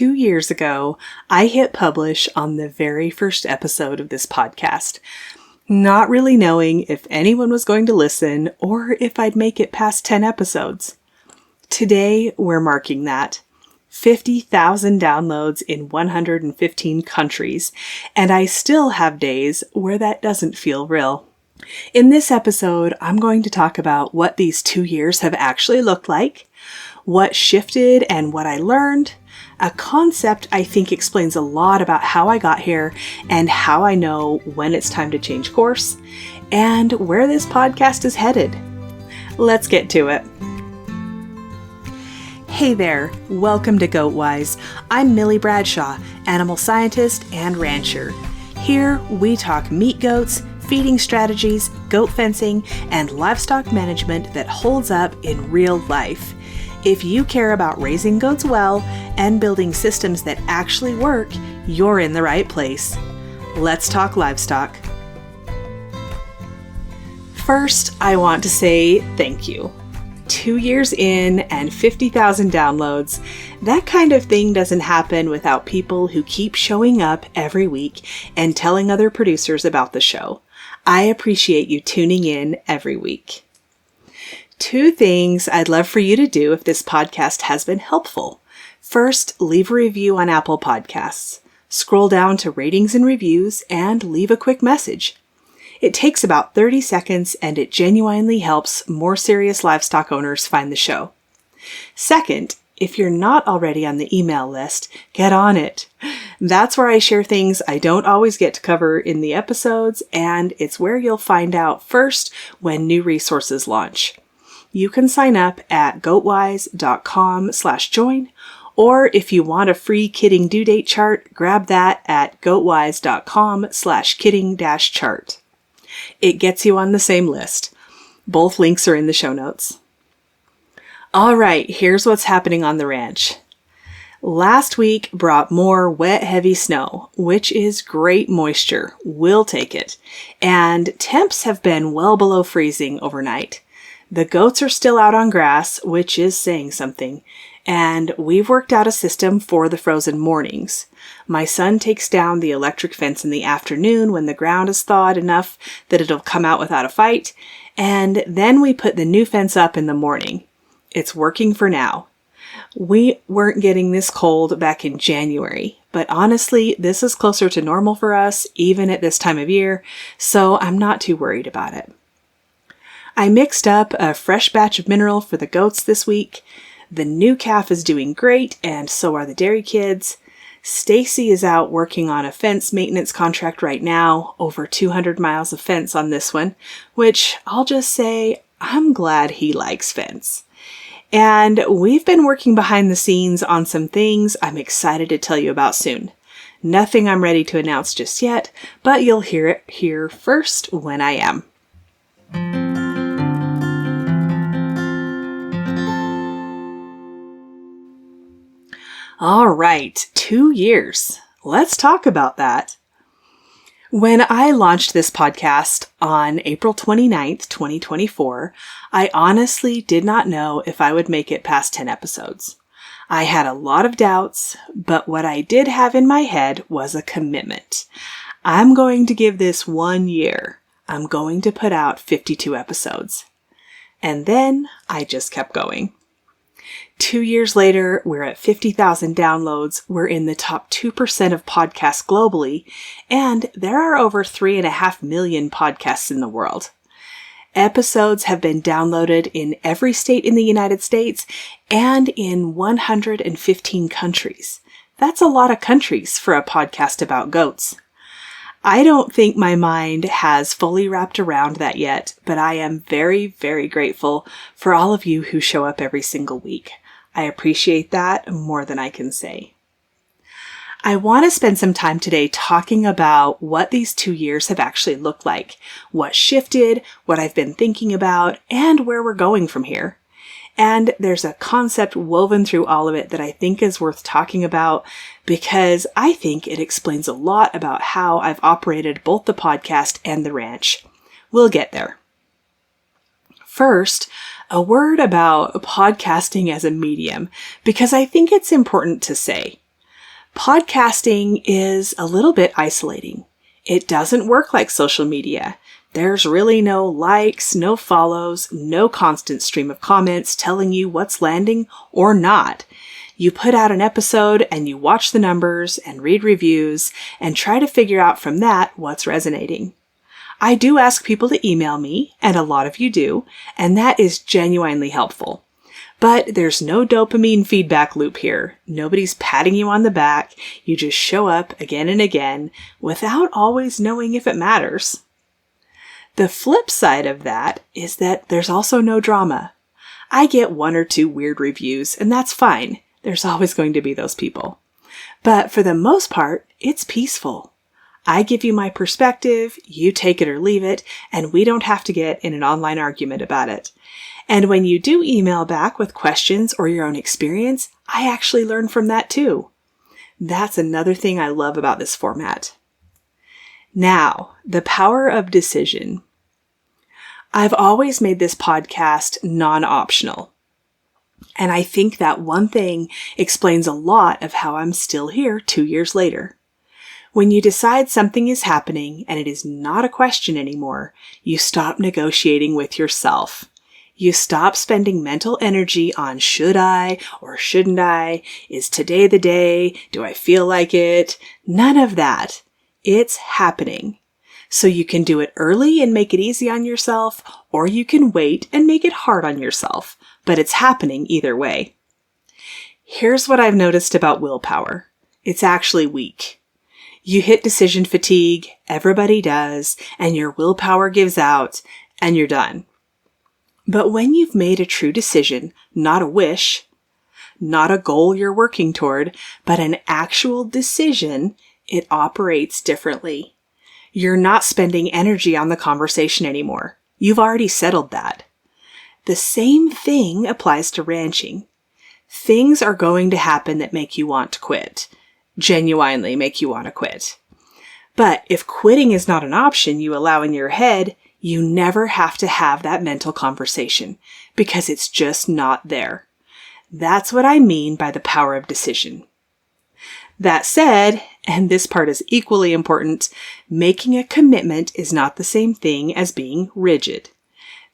2 years ago, I hit publish on the very first episode of this podcast, not really knowing if anyone was going to listen or if I'd make it past 10 episodes. Today, we're marking that. 50,000 downloads in 115 countries, and I still have days where that doesn't feel real. In this episode, I'm going to talk about what these 2 years have actually looked like, what shifted and what I learned, a concept I think explains a lot about how I got here and how I know when it's time to change course, and where this podcast is headed. Let's get to it. Hey there, welcome to GoatWise. I'm Millie Bradshaw, animal scientist and rancher. Here we talk meat goats, feeding strategies, goat fencing, and livestock management that holds up in real life. If you care about raising goats well and building systems that actually work, you're in the right place. Let's talk livestock. First, I want to say thank you. 2 years in and 50,000 downloads, that kind of thing doesn't happen without people who keep showing up every week and telling other producers about the show. I appreciate you tuning in every week. 2 things I'd love for you to do if this podcast has been helpful. First, leave a review on Apple Podcasts. Scroll down to ratings and reviews and leave a quick message. It takes about 30 seconds and it genuinely helps more serious livestock owners find the show. Second, if you're not already on the email list, get on it. That's where I share things I don't always get to cover in the episodes, and it's where you'll find out first when new resources launch. You can sign up at goatwise.com/join, or if you want a free kidding due date chart, grab that at goatwise.com/kidding-chart. It gets you on the same list. Both links are in the show notes. All right, here's what's happening on the ranch. Last week brought more wet, heavy snow, which is great moisture. We'll take it. And temps have been well below freezing overnight. The goats are still out on grass, which is saying something. And we've worked out a system for the frozen mornings. My son takes down the electric fence in the afternoon when the ground is thawed enough that it'll come out without a fight. And then we put the new fence up in the morning. It's working for now. We weren't getting this cold back in January, but honestly, this is closer to normal for us, even at this time of year, so I'm not too worried about it. I mixed up a fresh batch of mineral for the goats this week. The new calf is doing great, and so are the dairy kids. Stacy is out working on a fence maintenance contract right now, over 200 miles of fence on this one, which I'll just say, I'm glad he likes fence. And we've been working behind the scenes on some things I'm excited to tell you about soon. Nothing I'm ready to announce just yet, but you'll hear it here first when I am. All right, 2 years. Let's talk about that. When I launched this podcast on April 29th, 2024, I honestly did not know if I would make it past 10 episodes. I had a lot of doubts, but what I did have in my head was a commitment. I'm going to give this 1 year. I'm going to put out 52 episodes. And then I just kept going. 2 years later, we're at 50,000 downloads. We're in the top 2% of podcasts globally, and there are over 3.5 million podcasts in the world. Episodes have been downloaded in every state in the United States and in 115 countries. That's a lot of countries for a podcast about goats. I don't think my mind has fully wrapped around that yet, but I am very, very grateful for all of you who show up every single week. I appreciate that more than I can say. I want to spend some time today talking about what these 2 years have actually looked like, what shifted, what I've been thinking about, and where we're going from here. And there's a concept woven through all of it that I think is worth talking about because I think it explains a lot about how I've operated both the podcast and the ranch. We'll get there. First, a word about podcasting as a medium, because I think it's important to say. Podcasting is a little bit isolating. It doesn't work like social media. There's really no likes, no follows, no constant stream of comments telling you what's landing or not. You put out an episode and you watch the numbers and read reviews and try to figure out from that what's resonating. I do ask people to email me, and a lot of you do, and that is genuinely helpful. But there's no dopamine feedback loop here. Nobody's patting you on the back. You just show up again and again without always knowing if it matters. The flip side of that is that there's also no drama. I get 1 or 2 weird reviews, and that's fine. There's always going to be those people. But for the most part, it's peaceful. I give you my perspective, you take it or leave it, and we don't have to get in an online argument about it. And when you do email back with questions or your own experience, I actually learn from that too. That's another thing I love about this format. Now, the power of decision. I've always made this podcast non-optional. And I think that one thing explains a lot of how I'm still here 2 years later. When you decide something is happening and it is not a question anymore, you stop negotiating with yourself. You stop spending mental energy on should I or shouldn't I? Is today the day? Do I feel like it? None of that. It's happening. So you can do it early and make it easy on yourself, or you can wait and make it hard on yourself. But it's happening either way. Here's what I've noticed about willpower. It's actually weak. You hit decision fatigue, everybody does, and your willpower gives out, and you're done. But when you've made a true decision, not a wish, not a goal you're working toward, but an actual decision, it operates differently. You're not spending energy on the conversation anymore. You've already settled that. The same thing applies to ranching. Things are going to happen that make you want to quit. Genuinely make you want to quit. But if quitting is not an option you allow in your head, you never have to have that mental conversation because it's just not there. That's what I mean by the power of decision. That said, and this part is equally important, making a commitment is not the same thing as being rigid.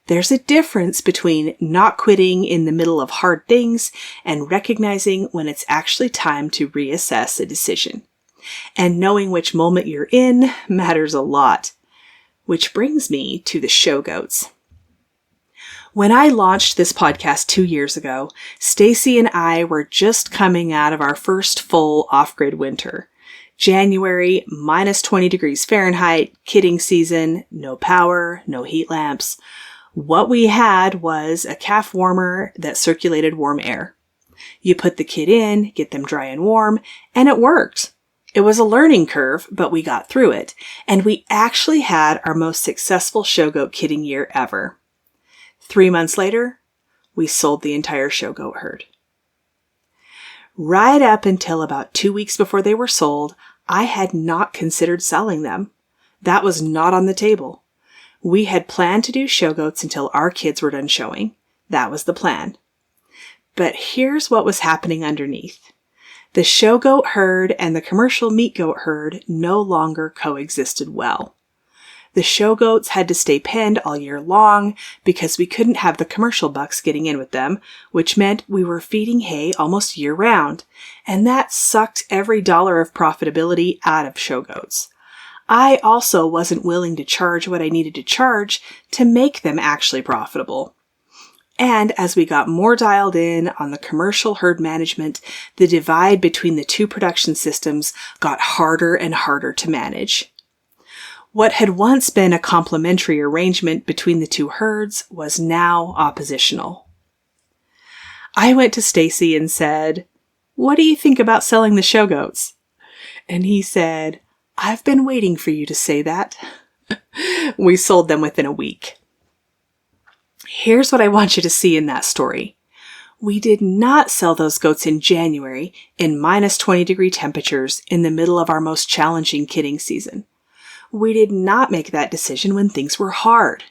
There's a difference between not quitting in the middle of hard things and recognizing when it's actually time to reassess a decision. And knowing which moment you're in matters a lot. Which brings me to the show goats. When I launched this podcast 2 years ago, Stacy and I were just coming out of our first full off-grid winter. January, minus 20 degrees Fahrenheit, kidding season, no power, no heat lamps. What we had was a calf warmer that circulated warm air. You put the kid in, get them dry and warm, and it worked. It was a learning curve, but we got through it, and we actually had our most successful show goat kidding year ever. 3 months later, we sold the entire show goat herd. Right up until about 2 weeks before they were sold, I had not considered selling them. That was not on the table. We had planned to do show goats until our kids were done showing. That was the plan. But here's what was happening underneath. The show goat herd and the commercial meat goat herd no longer coexisted well. The show goats had to stay penned all year long because we couldn't have the commercial bucks getting in with them, which meant we were feeding hay almost year round, and that sucked every dollar of profitability out of show goats. I also wasn't willing to charge what I needed to charge to make them actually profitable. And as we got more dialed in on the commercial herd management, the divide between the two production systems got harder and harder to manage. What had once been a complementary arrangement between the two herds was now oppositional. I went to Stacy and said, "What do you think about selling the show goats?" And he said, "I've been waiting for you to say that." We sold them within a week. Here's what I want you to see in that story. We did not sell those goats in January in minus 20-degree temperatures in the middle of our most challenging kidding season. We did not make that decision when things were hard.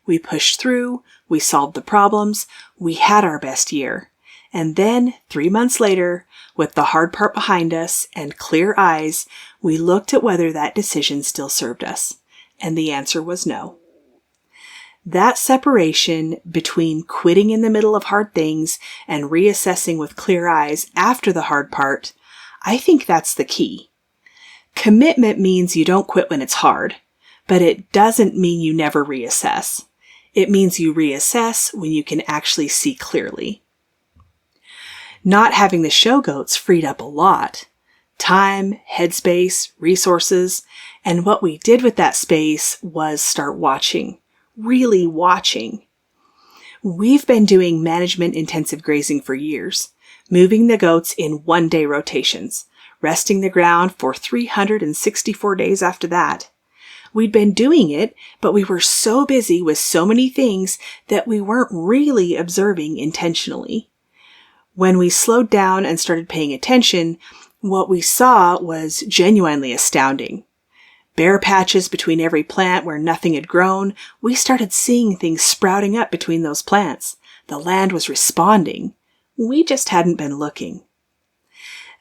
We pushed through, we solved the problems, we had our best year. And then 3 months later, with the hard part behind us and clear eyes, we looked at whether that decision still served us. And the answer was no. That separation between quitting in the middle of hard things and reassessing with clear eyes after the hard part, I think that's the key. Commitment means you don't quit when it's hard, but it doesn't mean you never reassess. It means you reassess when you can actually see clearly. Not having the show goats freed up a lot. Time, headspace, resources, and what we did with that space was start watching. Really watching. We've been doing management intensive grazing for years, moving the goats in 1-day rotations, resting the ground for 364 days after that. We'd been doing it, but we were so busy with so many things that we weren't really observing intentionally. When we slowed down and started paying attention, what we saw was genuinely astounding. Bare patches between every plant where nothing had grown, we started seeing things sprouting up between those plants. The land was responding. We just hadn't been looking.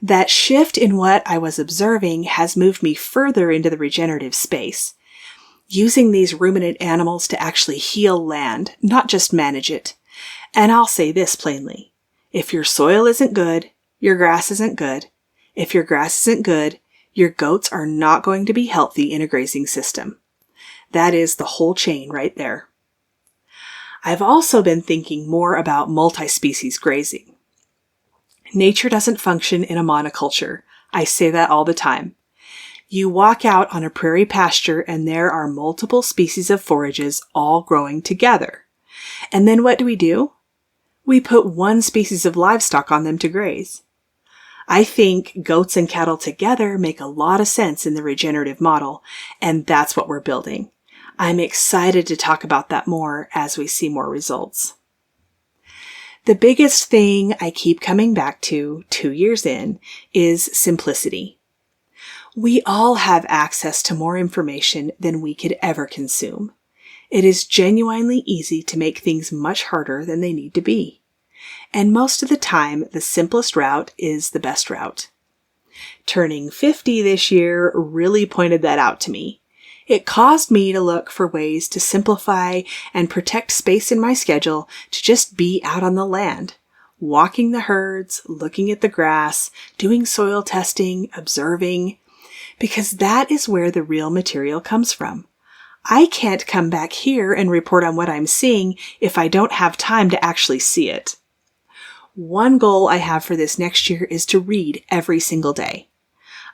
That shift in what I was observing has moved me further into the regenerative space, using these ruminant animals to actually heal land, not just manage it. And I'll say this plainly. If your soil isn't good, your grass isn't good. If your grass isn't good, your goats are not going to be healthy in a grazing system. That is the whole chain right there. I've also been thinking more about multi-species grazing. Nature doesn't function in a monoculture. I say that all the time. You walk out on a prairie pasture and there are multiple species of forages all growing together. And then what do? We put one species of livestock on them to graze. I think goats and cattle together make a lot of sense in the regenerative model, and that's what we're building. I'm excited to talk about that more as we see more results. The biggest thing I keep coming back to 2 years in is simplicity. We all have access to more information than we could ever consume. It is genuinely easy to make things much harder than they need to be. And most of the time, the simplest route is the best route. Turning 50 this year really pointed that out to me. It caused me to look for ways to simplify and protect space in my schedule to just be out on the land, walking the herds, looking at the grass, doing soil testing, observing, because that is where the real material comes from. I can't come back here and report on what I'm seeing if I don't have time to actually see it. One goal I have for this next year is to read every single day.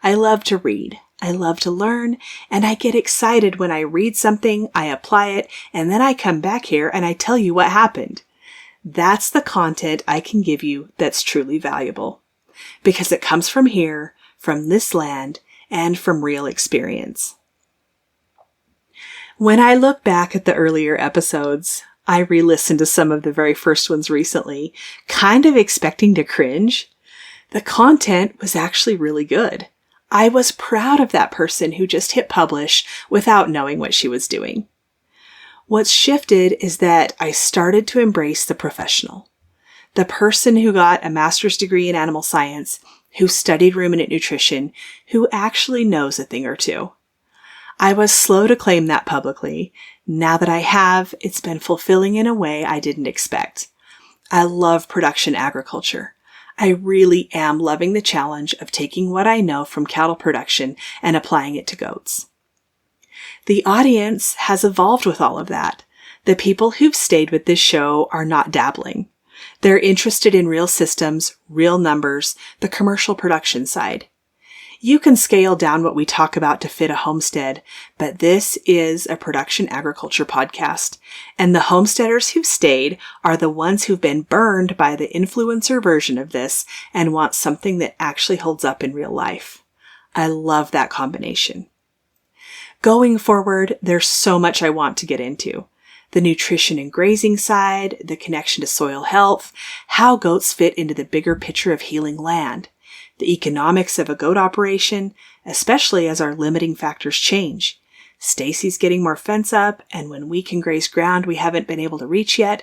I love to read. I love to learn, and I get excited when I read something, I apply it, and then I come back here and I tell you what happened. That's the content I can give you that's truly valuable, because it comes from here, from this land, and from real experience. When I look back at the earlier episodes, I re-listened to some of the very first ones recently, kind of expecting to cringe. The content was actually really good. I was proud of that person who just hit publish without knowing what she was doing. What's shifted is that I started to embrace the professional. The person who got a master's degree in animal science, who studied ruminant nutrition, who actually knows a thing or two. I was slow to claim that publicly. Now that I have, it's been fulfilling in a way I didn't expect. I love production agriculture. I really am loving the challenge of taking what I know from cattle production and applying it to goats. The audience has evolved with all of that. The people who've stayed with this show are not dabbling. They're interested in real systems, real numbers, the commercial production side. You can scale down what we talk about to fit a homestead, but this is a production agriculture podcast, and the homesteaders who've stayed are the ones who've been burned by the influencer version of this and want something that actually holds up in real life. I love that combination. Going forward, there's so much I want to get into. The nutrition and grazing side, the connection to soil health, how goats fit into the bigger picture of healing land, the economics of a goat operation, especially as our limiting factors change. Stacy's getting more fence up, and when we can graze ground we haven't been able to reach yet,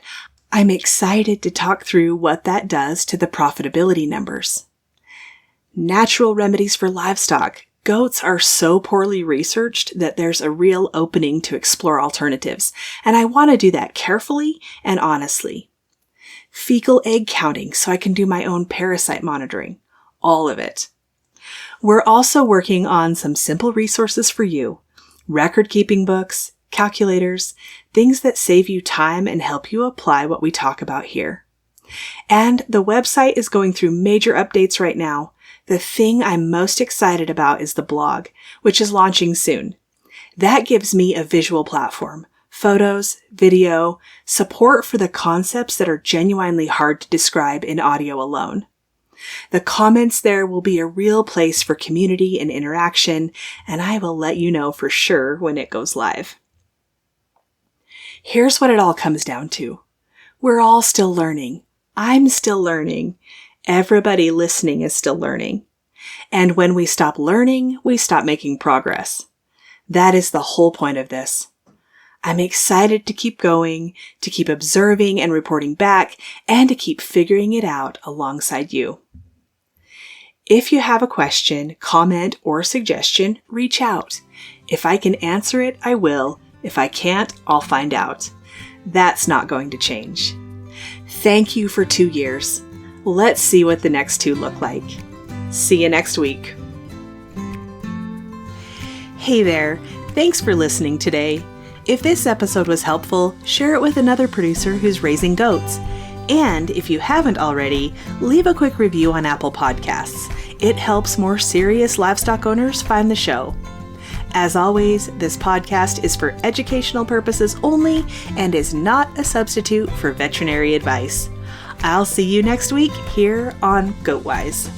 I'm excited to talk through what that does to the profitability numbers. Natural remedies for livestock. Goats are so poorly researched that there's a real opening to explore alternatives, and I want to do that carefully and honestly. Fecal egg counting so I can do my own parasite monitoring. All of it. We're also working on some simple resources for you. Record-keeping books, calculators, things that save you time and help you apply what we talk about here. And the website is going through major updates right now. The thing I'm most excited about is the blog, which is launching soon. That gives me a visual platform, photos, video, support for the concepts that are genuinely hard to describe in audio alone. The comments there will be a real place for community and interaction, and I will let you know for sure when it goes live. Here's what it all comes down to. We're all still learning. I'm still learning. Everybody listening is still learning. And when we stop learning, we stop making progress. That is the whole point of this. I'm excited to keep going, to keep observing and reporting back, and to keep figuring it out alongside you. If you have a question, comment, or suggestion, reach out. If I can answer it, I will. If I can't, I'll find out. That's not going to change. Thank you for 2 years. Let's see what the next 2 look like. See you next week. Hey there. Thanks for listening today. If this episode was helpful, share it with another producer who's raising goats. And if you haven't already, leave a quick review on Apple Podcasts. It helps more serious livestock owners find the show. As always, this podcast is for educational purposes only and is not a substitute for veterinary advice. I'll see you next week here on GoatWise.